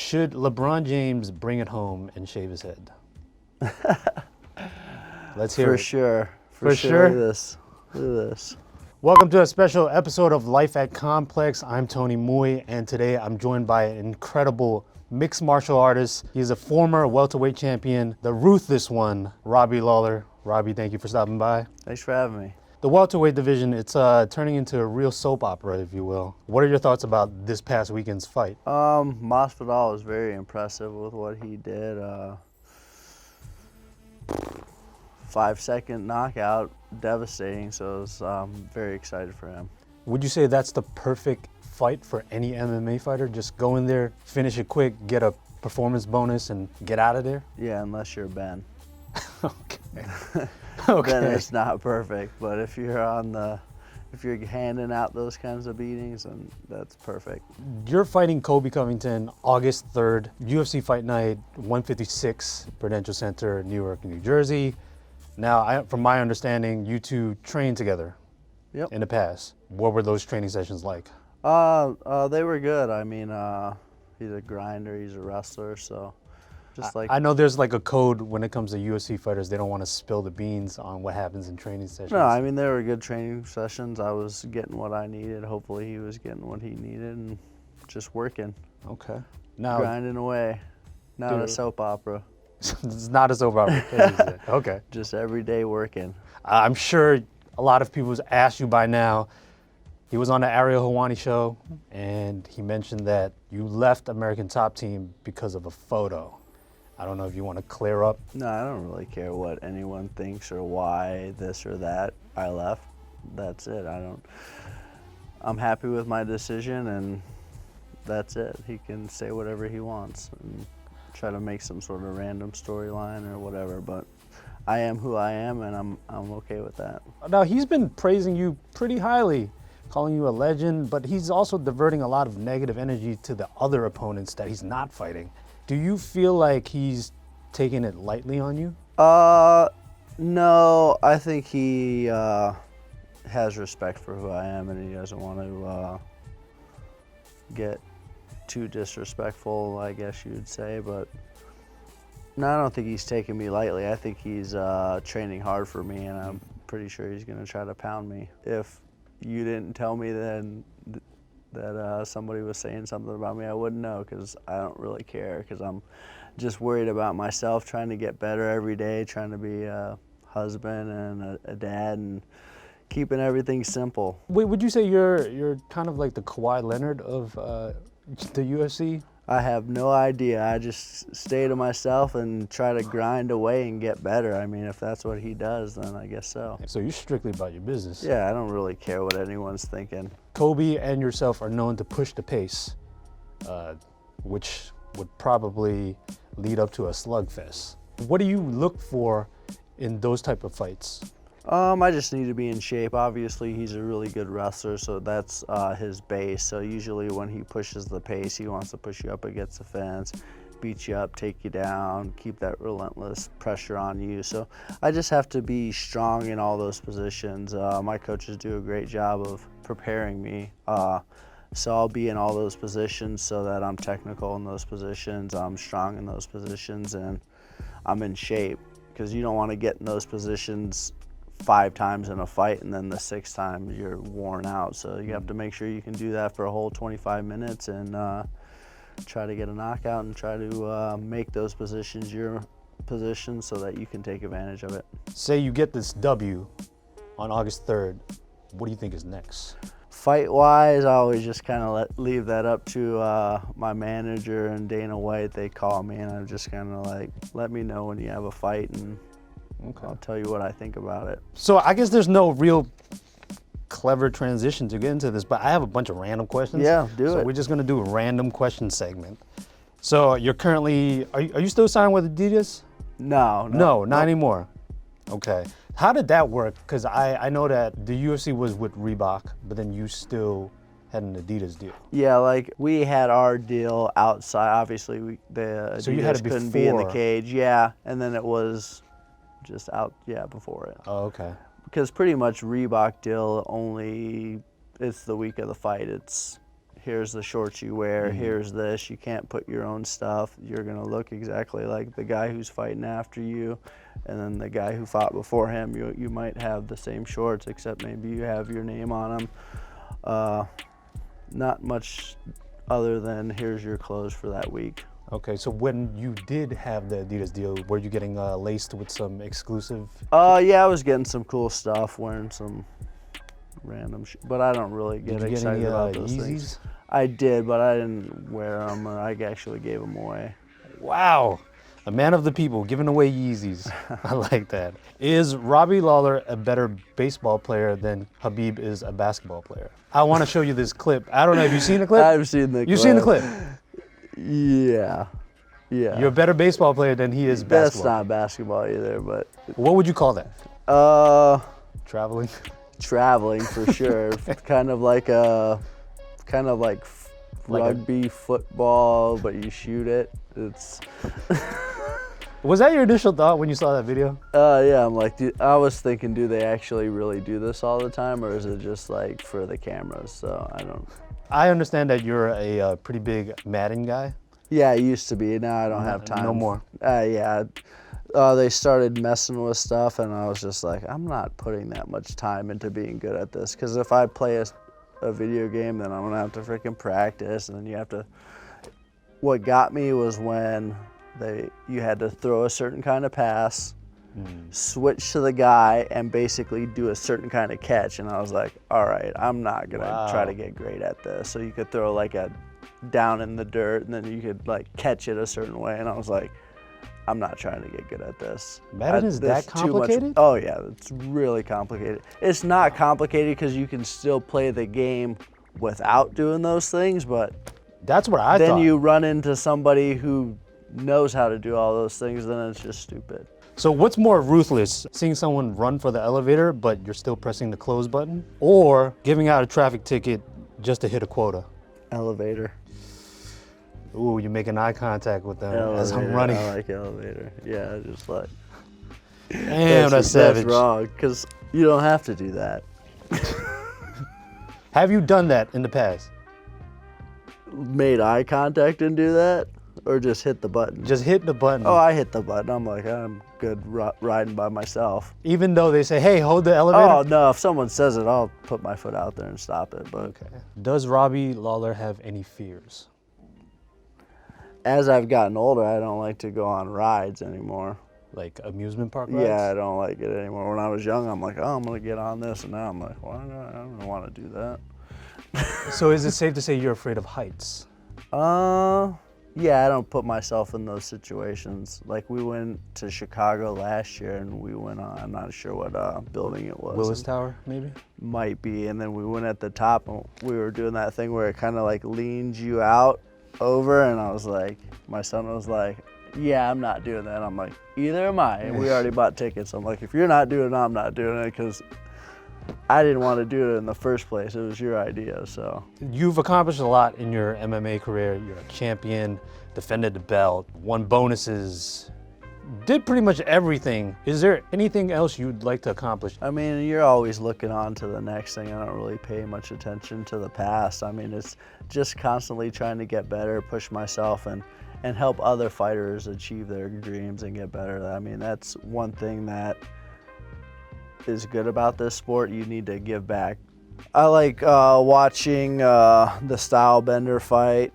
Should LeBron James bring it home and shave his head? Let's hear it. For sure. For sure? Look at this. Look at this. Welcome to a special episode of Life at Complex. I'm Tony Mui, and today I'm joined by an incredible mixed martial artist. He's a former welterweight champion, the ruthless one, Robbie Lawler. Robbie, thank you for stopping by. Thanks for having me. The welterweight division, it's turning into a real soap opera, if you will. What are your thoughts about this past weekend's fight? Masvidal was very impressive with what he did. 5-second knockout, devastating, so I was very excited for him. Would you say that's the perfect fight for any MMA fighter? Just go in there, finish it quick, get a performance bonus, and get out of there? Yeah, unless you're Ben. Okay. Okay. Then it's not perfect, but if you're handing out those kinds of beatings, then that's perfect. You're fighting Colby Covington August 3rd, UFC Fight Night, 156, Prudential Center, Newark, New Jersey. Now, from my understanding, you two trained together. Yep. In the past. What were those training sessions like? They were good. I mean, he's a grinder, he's a wrestler, so just like... I know there's like a code when it comes to UFC fighters. They don't want to spill the beans on what happens in training sessions. No, I mean, they were good training sessions. I was getting what I needed. Hopefully he was getting what he needed and just working. Okay. Now, grinding away. Not a soap opera. It's not a soap opera. Okay. Just every day working. I'm sure a lot of people asked you by now. He was on the Ariel Helwani show, and he mentioned that you left American Top Team because of a photo. I don't know if you want to clear up. No, I don't really care what anyone thinks or why this or that. I left. That's it. I'm happy with my decision, and that's it. He can say whatever he wants and try to make some sort of random storyline or whatever, but I am who I am, and I'm okay with that. Now, he's been praising you pretty highly, calling you a legend, but he's also diverting a lot of negative energy to the other opponents that he's not fighting. Do you feel like he's taking it lightly on you? No, I think he has respect for who I am, and he doesn't want to get too disrespectful, I guess you would say, but no, I don't think he's taking me lightly. I think he's training hard for me, and I'm pretty sure he's going to try to pound me. If you didn't tell me then that somebody was saying something about me, I wouldn't know, because I don't really care, because I'm just worried about myself, trying to get better every day, trying to be a husband and a dad, and keeping everything simple. Wait, would you say you're kind of like the Kawhi Leonard of the UFC? I have no idea. I just stay to myself and try to grind away and get better. I mean, if that's what he does, then I guess so. So you're strictly about your business. Yeah, I don't really care what anyone's thinking. Colby and yourself are known to push the pace, which would probably lead up to a slugfest. What do you look for in those type of fights? I just need to be in shape. Obviously, he's a really good wrestler, so that's his base. So usually when he pushes the pace, he wants to push you up against the fence, beat you up, take you down, keep that relentless pressure on you. So I just have to be strong in all those positions. My coaches do a great job of preparing me. So I'll be in all those positions so that I'm technical in those positions, I'm strong in those positions, and I'm in shape. Because you don't want to get in those positions 5 times in a fight, and then the 6th time you're worn out. So you have to make sure you can do that for a whole 25 minutes and try to get a knockout and try to make those positions your positions so that you can take advantage of it. Say you get this W on August 3rd. What do you think is next? Fight-wise, I always just kind of leave that up to my manager and Dana White. They call me, and I'm just kind of like, let me know when you have a fight, and okay, I'll tell you what I think about it. So I guess there's no real clever transition to get into this, but I have a bunch of random questions. Yeah, do it. So we're just gonna do a random question segment. So you're currently, are you still signed with Adidas? No, not anymore. Okay. How did that work? Because I know that the UFC was with Reebok, but then you still had an Adidas deal. Yeah, like we had our deal outside. Obviously, the so you had it couldn't be in the cage. Yeah, and then it was just out. Yeah, before it. Oh, okay. Because pretty much Reebok deal only, it's the week of the fight. It's here's the shorts you wear, here's this, you can't put your own stuff, you're gonna look exactly like the guy who's fighting after you, and then the guy who fought before him, you might have the same shorts, except maybe you have your name on them. Not much other than here's your clothes for that week. Okay, so when you did have the Adidas deal, were you getting laced with some exclusive? Yeah, I was getting some cool stuff, wearing some random but I don't really get Did you excited get any about those Yeezys? things. I did, but I didn't wear them, or I actually gave them away. Wow, a man of the people giving away Yeezys. I like that. Is Robbie Lawler a better baseball player than Habib is a basketball player? I want to show you this clip. I don't know, have you seen the clip? I've seen the clip. You've seen the clip? Yeah. Yeah. You're a better baseball player than he is That's basketball. not basketball either, but What would you call that? Traveling? Traveling for sure. kind of like rugby, football, but you shoot it. It's Was that your initial thought when you saw that video? yeah, I'm like, I was thinking, do they actually really do this all the time, or is it just like for the cameras? So I don't. I understand that you're a pretty big Madden guy. Yeah, I used to be. Now I don't have time. No more. Yeah. They started messing with stuff, and I was just like, I'm not putting that much time into being good at this. Because if I play a video game, then I'm going to have to freaking practice, and then you have to. What got me was when you had to throw a certain kind of pass, switch to the guy, and basically do a certain kind of catch. And I was like, all right, I'm not going to try to get great at this. So you could throw like a down in the dirt, and then you could like catch it a certain way. And I was like, I'm not trying to get good at this. Madden is that complicated? Oh yeah, it's really complicated. It's not complicated because you can still play the game without doing those things, but that's what I thought. Then you run into somebody who knows how to do all those things, then it's just stupid. So what's more ruthless, seeing someone run for the elevator, but you're still pressing the close button, or giving out a traffic ticket just to hit a quota? Elevator. Ooh, you're making eye contact with them Elevator. as I'm running. I like elevator. Yeah, just like. Damn, that's savage. That's wrong, because you don't have to do that. Have you done that in the past? Made eye contact and do that? Or just hit the button? Just hit the button. Oh, I hit the button. I'm like, I'm good riding by myself. Even though they say, hey, hold the elevator? Oh, no, if someone says it, I'll put my foot out there and stop it. But okay. Does Robbie Lawler have any fears? As I've gotten older, I don't like to go on rides anymore. Like amusement park rides? Yeah, I don't like it anymore. When I was young, I'm like, oh, I'm going to get on this. And now I'm like, why not? I don't want to do that. So is it safe to say you're afraid of heights? Yeah, I don't put myself in those situations. Like we went to Chicago last year and we went on, I'm not sure what building it was. Willis Tower, maybe? Might be, and then we went at the top and we were doing that thing where it kind of like leans you out over, and I was like, my son was like, yeah, I'm not doing that. I'm like, either am I, and we already bought tickets. I'm like, if you're not doing it, I'm not doing it, because I didn't want to do it in the first place. It was your idea, so. You've accomplished a lot in your MMA career. You're a champion, defended the belt, won bonuses, did pretty much everything. Is there anything else you'd like to accomplish? I mean, you're always looking on to the next thing. I don't really pay much attention to the past. I mean, it's just constantly trying to get better, push myself, and help other fighters achieve their dreams and get better. I mean, that's one thing that is good about this sport. You need to give back. I like watching the Style Bender fight.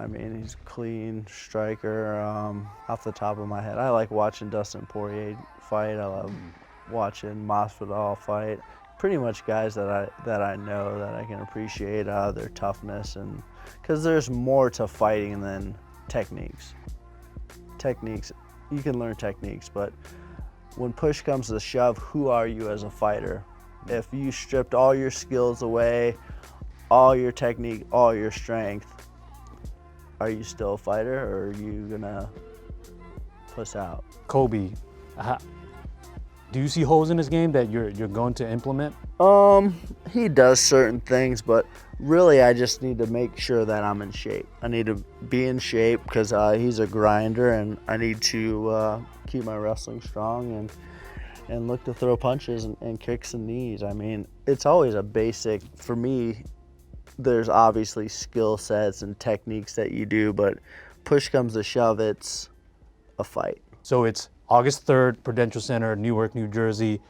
I mean, he's a clean striker. Off the top of my head, I like watching Dustin Poirier fight. I love watching Masvidal fight. Pretty much guys that I know that I can appreciate their toughness, and because there's more to fighting than techniques. Techniques, you can learn techniques, but when push comes to shove, who are you as a fighter? If you stripped all your skills away, all your technique, all your strength, are you still a fighter, or are you gonna puss out? Colby, do you see holes in this game that you're going to implement? He does certain things, but really I just need to make sure that I'm in shape. I need to be in shape because he's a grinder, and I need to keep my wrestling strong and look to throw punches and kicks and knees. I mean, it's always a basic, for me, there's obviously skill sets and techniques that you do, but push comes to shove, it's a fight. So it's August 3rd, Prudential Center, Newark, New Jersey.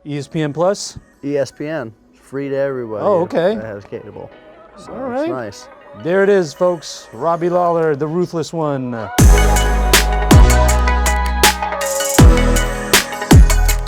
ESPN Plus? ESPN, free to everybody. Oh, okay. That has cable. So All right. it's nice. There it is, folks. Robbie Lawler, the ruthless one.